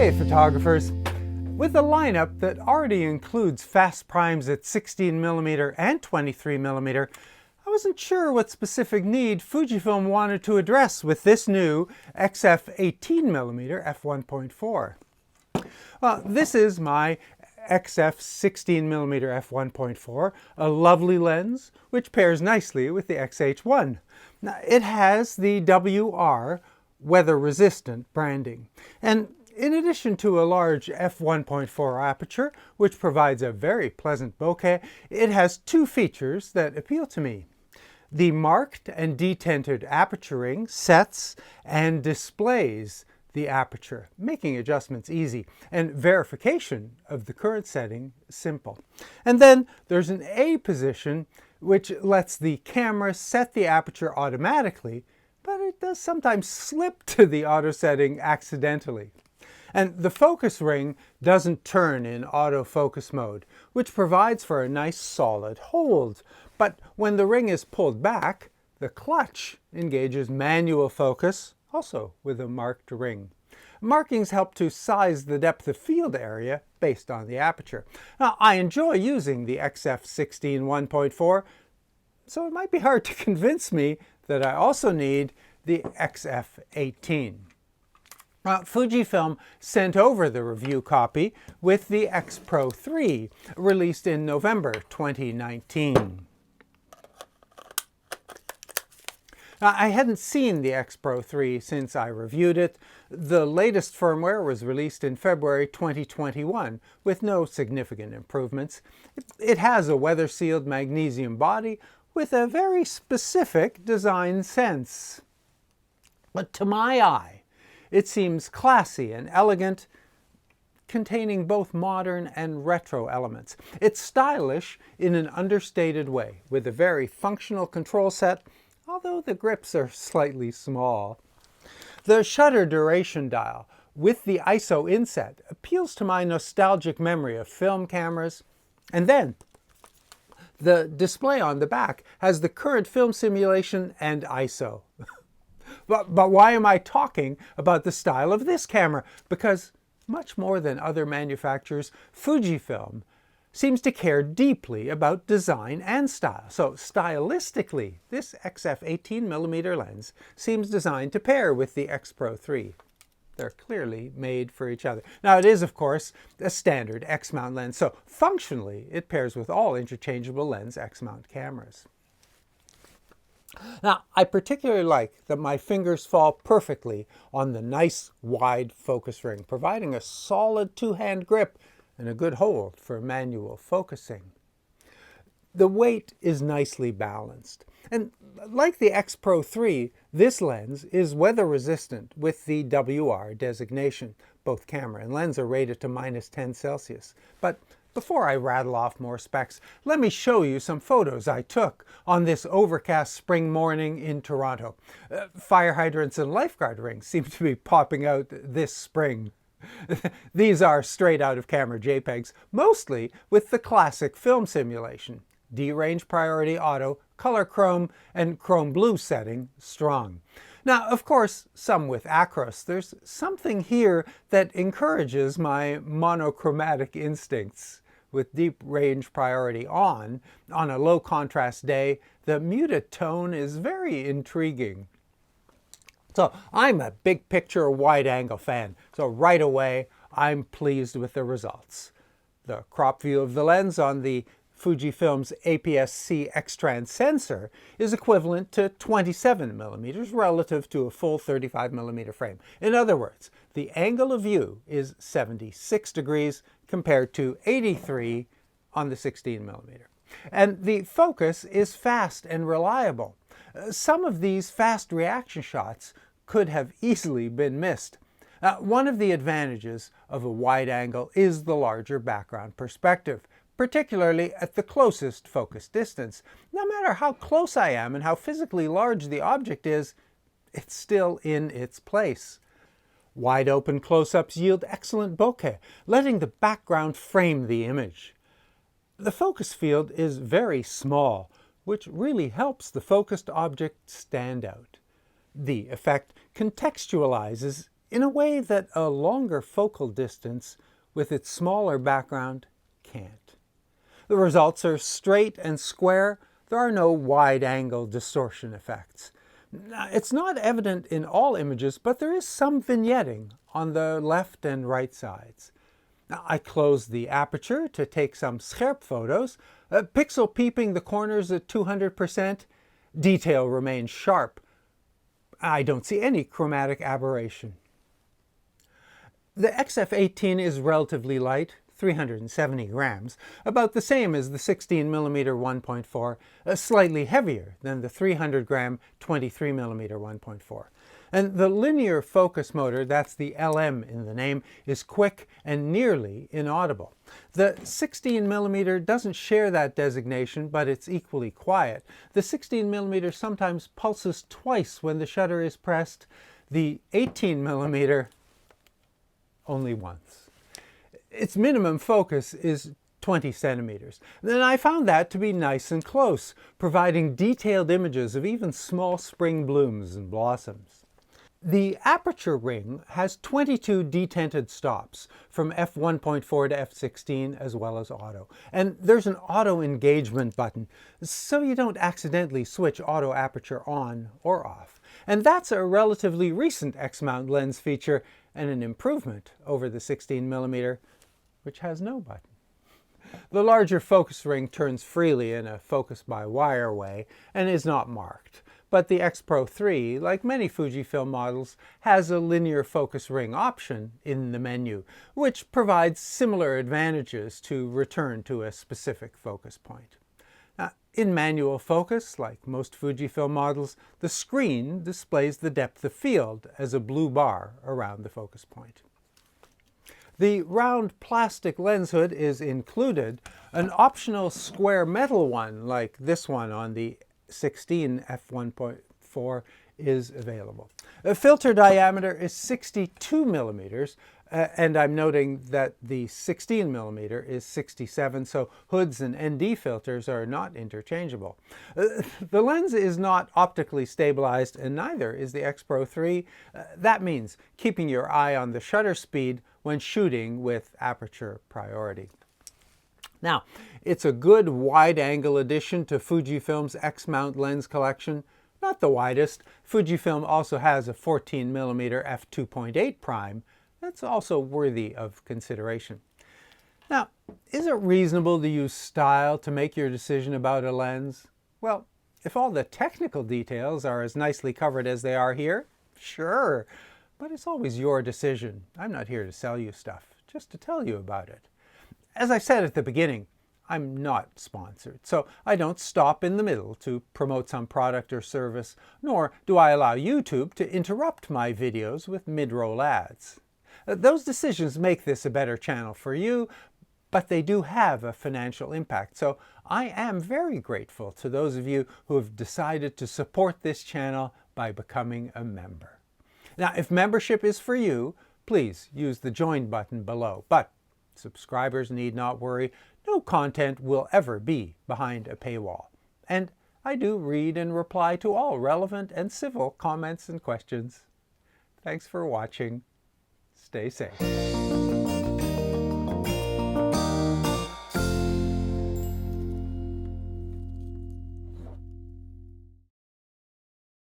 Hey photographers! With a lineup that already includes fast primes at 16mm and 23mm, I wasn't sure what specific need Fujifilm wanted to address with this new XF18mm F1.4. Well, this is my XF 16mm F1.4, a lovely lens which pairs nicely with the XH1. Now, it has the WR weather-resistant branding, and in addition to a large f1.4 aperture, which provides a very pleasant bokeh, it has two features that appeal to me. The marked and detinted aperture ring sets and displays the aperture, making adjustments easy, and verification of the current setting simple. And then there's an A position, which lets the camera set the aperture automatically, but it does sometimes slip to the auto setting accidentally. And the focus ring doesn't turn in autofocus mode, which provides for a nice solid hold. But when the ring is pulled back, the clutch engages manual focus, also with a marked ring. Markings help to size the depth of field area based on the aperture. Now, I enjoy using the XF16 1.4, so it might be hard to convince me that I also need the XF18. Fujifilm sent over the review copy with the X Pro 3, released in November 2019. Now, I hadn't seen the X Pro 3 since I reviewed it. The latest firmware was released in February 2021 with no significant improvements. It has a weather-sealed magnesium body with a very specific design sense. But to my eye, it seems classy and elegant, containing both modern and retro elements. It's stylish in an understated way, with a very functional control set, although the grips are slightly small. The shutter duration dial with the ISO inset appeals to my nostalgic memory of film cameras. And then the display on the back has the current film simulation and ISO. But why am I talking about the style of this camera? Because much more than other manufacturers, Fujifilm seems to care deeply about design and style. So stylistically, this XF 18mm lens seems designed to pair with the X Pro 3. They're clearly made for each other. Now, it is, of course, a standard X-mount lens, so functionally it pairs with all interchangeable lens X-mount cameras. Now, I particularly like that my fingers fall perfectly on the nice wide focus ring, providing a solid two-hand grip and a good hold for manual focusing. The weight is nicely balanced, and like the X Pro 3, this lens is weather resistant with the WR designation. Both camera and lens are rated to -10 Celsius. But before I rattle off more specs, let me show you some photos I took on this overcast spring morning in Toronto. Fire hydrants and lifeguard rings seem to be popping out this spring. These are straight out of camera JPEGs, mostly with the classic film simulation. D-range priority auto, color chrome, and chrome blue setting strong. Now, of course, some with acros. There's something here that encourages my monochromatic instincts. With deep range priority on a low contrast day, the muted tone is very intriguing. So I'm a big picture wide angle fan, so right away I'm pleased with the results. The crop view of the lens on the Fujifilm's APS-C X-Trans sensor is equivalent to 27mm relative to a full 35mm frame. In other words, the angle of view is 76 degrees compared to 83 on the 16mm. And the focus is fast and reliable. Some of these fast reaction shots could have easily been missed. One of the advantages of a wide angle is the larger background perspective, particularly at the closest focus distance. No matter how close I am and how physically large the object is, it's still in its place. Wide open close-ups yield excellent bokeh, letting the background frame the image. The focus field is very small, which really helps the focused object stand out. The effect contextualizes in a way that a longer focal distance with its smaller background can't. The results are straight and square. There are no wide-angle distortion effects. It's not evident in all images, but there is some vignetting on the left and right sides. Now, I closed the aperture to take some scherp photos, pixel peeping the corners at 200%. Detail remains sharp. I don't see any chromatic aberration. The XF18 is relatively light, 370 grams, about the same as the 16mm 1.4, slightly heavier than the 300-gram 23mm 1.4. And the linear focus motor, that's the LM in the name, is quick and nearly inaudible. The 16mm doesn't share that designation, but it's equally quiet. The 16mm sometimes pulses twice when the shutter is pressed. The 18mm only once. Its minimum focus is 20 centimeters. Then I found that to be nice and close, providing detailed images of even small spring blooms and blossoms. The aperture ring has 22 detented stops from f1.4 to f16 as well as auto. And there's an auto engagement button, so you don't accidentally switch auto aperture on or off. And that's a relatively recent X-mount lens feature and an improvement over the 16mm, which has no button. The larger focus ring turns freely in a focus-by-wire way and is not marked. But the X Pro 3, like many Fujifilm models, has a linear focus ring option in the menu, which provides similar advantages to return to a specific focus point. Now, in manual focus, like most Fujifilm models, the screen displays the depth of field as a blue bar around the focus point. The round plastic lens hood is included. An optional square metal one, like this one on the 16 f1.4, is available. The filter diameter is 62 millimeters, and I'm noting that the 16mm is 67, so hoods and ND filters are not interchangeable. The lens is not optically stabilized, and neither is the X Pro 3. That means keeping your eye on the shutter speed when shooting with aperture priority. Now, it's a good wide-angle addition to Fujifilm's X-mount lens collection. Not the widest. Fujifilm also has a 14mm f2.8 prime. That's also worthy of consideration. Now, is it reasonable to use style to make your decision about a lens? Well, if all the technical details are as nicely covered as they are here, sure. But it's always your decision. I'm not here to sell you stuff, just to tell you about it. As I said at the beginning, I'm not sponsored, so I don't stop in the middle to promote some product or service, nor do I allow YouTube to interrupt my videos with mid-roll ads. Those decisions make this a better channel for you, but they do have a financial impact, so I am very grateful to those of you who have decided to support this channel by becoming a member. Now, if membership is for you, please use the join button below, but subscribers need not worry. No content will ever be behind a paywall. And I do read and reply to all relevant and civil comments and questions. Thanks for watching. Stay safe.